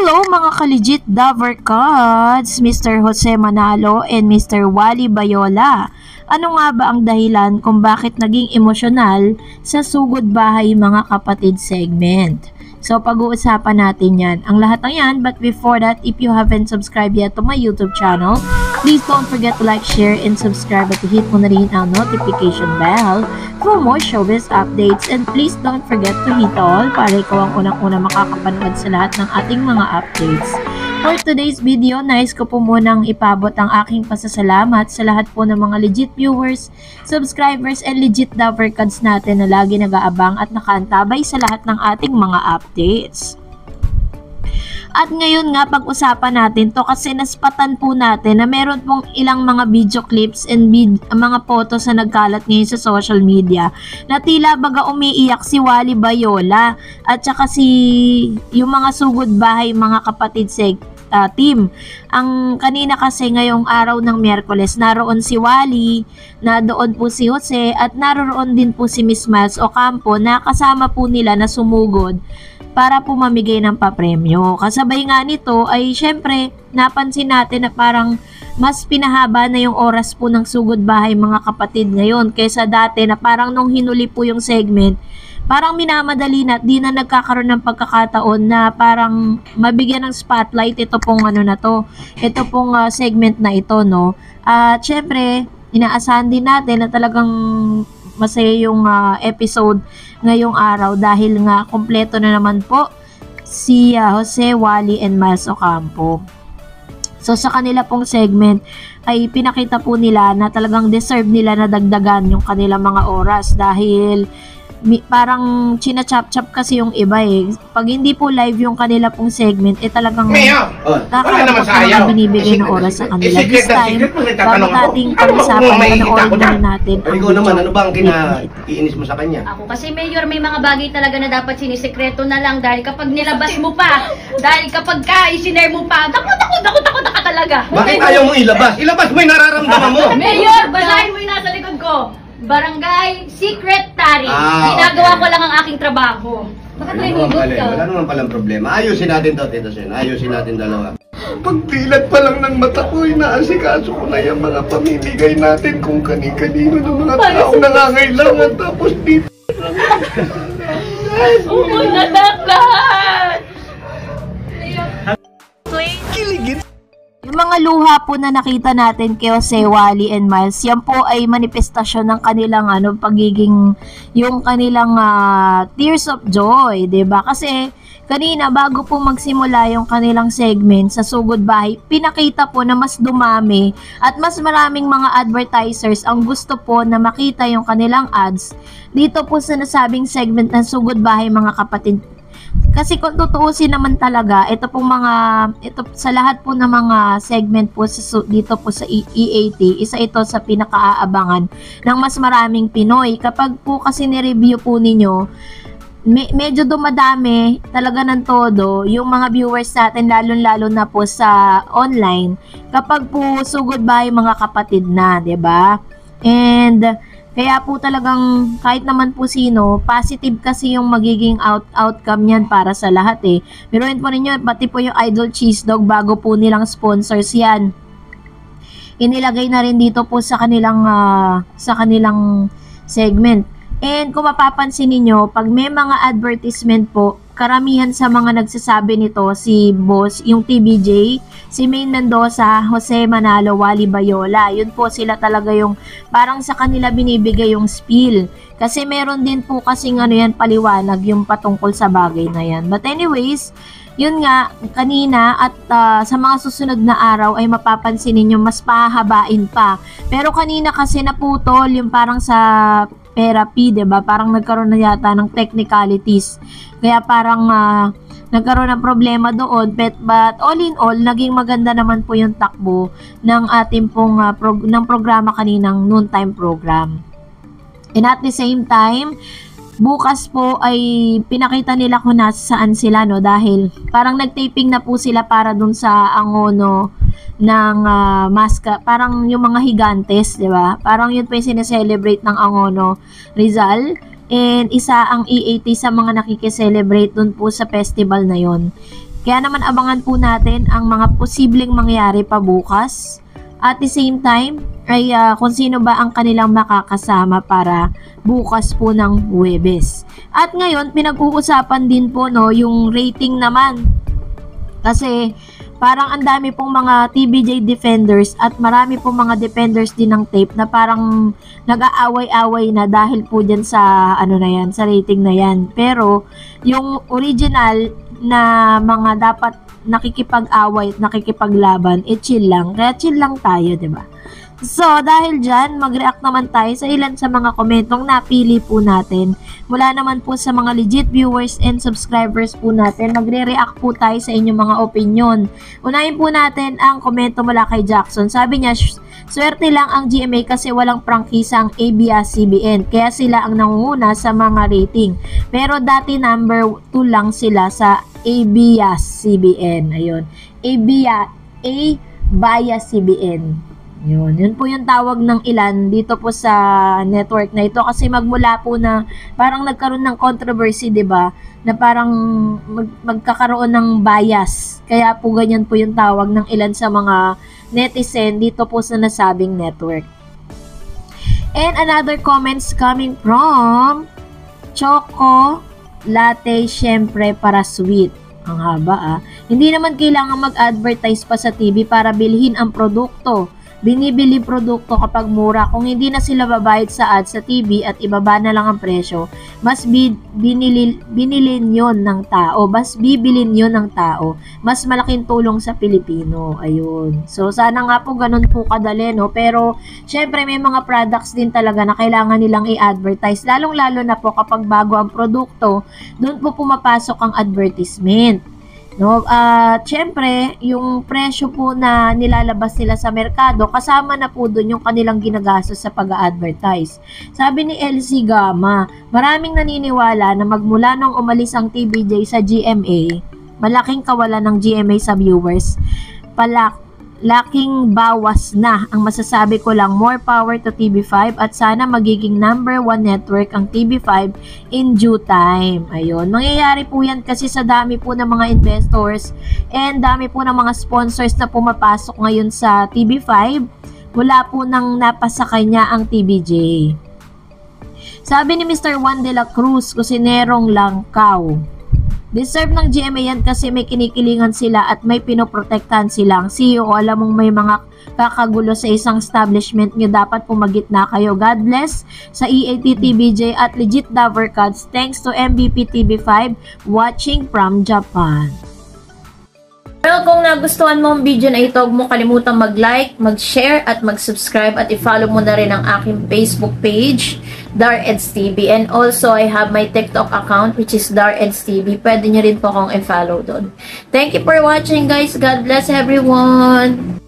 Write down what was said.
Hello mga ka-legit Davercards, Mr. Jose Manalo and Mr. Wally Bayola. Ano nga ba ang dahilan kung bakit naging emosyonal sa Sugod Bahay Mga Kapatid segment? So pag-uusapan natin yan, ang lahat ng yan. But before that, if you haven't subscribed yet to my YouTube channel, please don't forget to like, share, and subscribe at hit mo na rin ang notification bell for more showbiz updates. And please don't forget to hit all para ikaw ang unang-una makakapanood sa lahat ng ating mga updates. For today's video, nais ko po munang ipabot ang aking pasasalamat sa lahat po ng mga legit viewers, subscribers, and legit Davercards natin na lagi nag-aabang at nakaantabay sa lahat ng ating mga updates. At ngayon nga, pag-usapan natin to kasi naspatan po natin na meron pong ilang mga video clips and mga photos na nagkalat ngayon sa social media na tila baga umiiyak si Wally Bayola at saka yung mga Sugod Bahay Mga Kapatid team. Ang kanina kasi ngayong araw ng Miyerkules, naroon si Wally, na doon po si Jose at naroon din po si Miss Miles Ocampo na kasama po nila na sumugod para po mamigay ng papremyo. Kasabay nga nito ay syempre napansin natin na parang mas pinahaba na yung oras po ng Sugod Bahay Mga Kapatid ngayon kaysa dati na parang nung hinuli po yung segment, parang minamadali na at di na nagkakaroon ng pagkakataon na parang mabigyan ng spotlight ito pong ito pong segment na ito, no? At syempre inaasahan din natin na talagang masaya yung episode ngayong araw dahil nga kompleto na naman po si Jose, Wally, and Miles Ocampo. So sa kanila pong segment ay pinakita po nila na talagang deserve nila na dagdagan yung kanilang mga oras dahil parang china-chop-chop kasi yung iba eh. Pag hindi po live yung kanila pong segment, talagang nakakapot na binibigay ng oras sa kanila. This time, bago nating pag-usapan, panoorin na natin. Ikaw naman, ano ba ang kinaiinis mo sa kanya? Ako kasi Mayor, may mga bagay talaga na dapat sinisekreto na lang dahil kapag nilabas mo pa, dahil kapag isinare mo pa, takot ka talaga. Bakit ayaw mo ilabas? Ilabas mo yung nararamdaman mo. Mayor, basahin mo yung nasa likod ko. Barangay Secretary. Ginagawa ko lang ang aking trabaho. Bakit may hugot ka? Wala naman palang problema. Ayusin natin to, Tito Sen. Ayusin natin dalawa. Pagpilat pa lang ng mata ko, inaasikaso ko na yung mga pamimigay natin kung kani-kanino ng mga taong nangangailangan. Tapos dito Nadaklat! kiligit. Yung mga luha po na nakita natin kay Jose, Wally, and Miles, yan po ay manifestasyon ng kanilang pagiging, yung kanilang tears of joy, 'di ba? Kasi kanina bago po magsimula yung kanilang segment sa Sugod Bahay, pinakita po na mas dumami at mas maraming mga advertisers ang gusto po na makita yung kanilang ads dito po sa nasabing segment ng Sugod Bahay Mga Kapatid. Kasi kung tutuusin naman talaga, ito sa lahat po ng mga segment po dito po sa EAT, isa ito sa pinakaaabangan ng mas maraming Pinoy. Kapag po kasi ni-review po ninyo, medyo dumadami talaga ng todo yung mga viewers natin, lalo na po sa online, kapag po Sugod Bahay Mga Kapatid na, 'di ba? And kaya po talagang kahit naman po sino, positive kasi yung magiging outcome niyan para sa lahat eh. Biruin po ninyo, pati po yung Idol Cheese Dog bago po nilang sponsors yan. Inilagay na rin dito po sa kanilang segment. And kung mapapansin niyo, pag may mga advertisement po, karamihan sa mga nagsasabi nito si Boss, yung TBJ, si Main Mendoza, Jose Manalo, Wally Bayola. Yun po sila talaga yung parang sa kanila binibigay yung spiel. Kasi meron din po kasing paliwanag yung patungkol sa bagay na yan. But anyways, yun nga, kanina at sa mga susunod na araw ay mapapansin ninyo mas pahabain pa. Pero kanina kasi naputol yung parang sa therapy, 'di ba? Parang nagkaroon na yata ng technicalities. Kaya parang nagkaroon ng problema doon. But all in all, naging maganda naman po yung takbo ng ating pong ng programa kaninang noontime program. And at the same time, bukas po ay pinakita nila kung nasaan sila, no? Dahil parang nagtaping na po sila para dun sa Angono ng maska, parang yung mga higantes, di ba? Parang yun po yung sineselebrate ng Angono Rizal. And isa ang EAT sa mga nakikiselebrate dun po sa festival na yon. Kaya naman abangan po natin ang mga posibleng mangyari pa bukas. At the same time, ay kung sino ba ang kanilang makakasama para bukas po ng Huwebes. At ngayon, pinag-uusapan din po no, yung rating naman. Kasi parang ang dami pong mga TBJ defenders at marami pong mga defenders din ng tape na parang nag-aaway-away na dahil po dyan sa ano na yan, sa rating na yan. Pero yung original na mga dapat nakikipag-away at nakikipaglaban, chill lang. Kaya chill lang tayo, 'di ba? So, dahil dyan, mag-react naman tayo sa ilan sa mga komentong napili po natin. Mula naman po sa mga legit viewers and subscribers po natin, magre-react po tayo sa inyong mga opinion. Unahin po natin ang komento mula kay Jackson. Sabi niya, swerte lang ang GMA kasi walang prangkisa ang ABS-CBN. Kaya sila ang nangunguna sa mga rating. Pero dati number 2 lang sila sa ABS-CBN. Ayun. ABS-CBN. Yun po yung tawag ng ilan dito po sa network na ito kasi magmula po na parang nagkaroon ng controversy, 'di ba? Na parang magkakaroon ng bias. Kaya po ganyan po yung tawag ng ilan sa mga netizen dito po sa nasabing network. And another comments coming from Choco Latte, syempre para sweet. Ang haba Hindi naman kailangan mag-advertise pa sa TV para bilhin ang produkto. Binibili produkto kapag mura. Kung hindi na sila babayad sa ads sa TV at ibaba na lang ang presyo, mas binilin yon ng tao. Mas bibilin yon ng tao. Mas malaking tulong sa Pilipino. Ayun. So, sana nga po ganun po kadali, no? Pero, syempre, may mga products din talaga na kailangan nilang i-advertise. Lalong-lalo na po kapag bago ang produkto, doon po pumapasok ang advertisement. No, syempre, yung presyo po na nilalabas nila sa merkado, kasama na po doon yung kanilang ginagastos sa pag-advertise. Sabi ni LC Gama, maraming naniniwala na magmula nung umalis ang TBJ sa GMA, malaking kawalan ng GMA sa viewers. Laking bawas na. Ang masasabi ko lang, more power to TV5 at sana magiging number 1 network ang TV5 in due time. Ayun. Mangyayari po yan kasi sa dami po ng mga investors and dami po ng mga sponsors na pumapasok ngayon sa TV5. Wala po nang napasa kanya ang TBJ. Sabi ni Mr. Juan de la Cruz, kusinerong Langkaw. Deserve ng GMA yan kasi may kinikilingan sila at may pinoprotektahan sila. Ang CEO, alam mong may mga kakagulo sa isang establishment nyo, dapat pumagitna kayo. God bless sa EAT TBJ at legit Dover Cards. Thanks to MVP TV5 watching from Japan. Well, kung nagustuhan mo ang video na ito, huwag mo kalimutang mag-like, mag-share, at mag-subscribe, at i-follow mo na rin ang aking Facebook page, DarEdsTV. And also, I have my TikTok account, which is DarEdsTV. Pwede nyo rin po akong i-follow doon. Thank you for watching, guys. God bless everyone!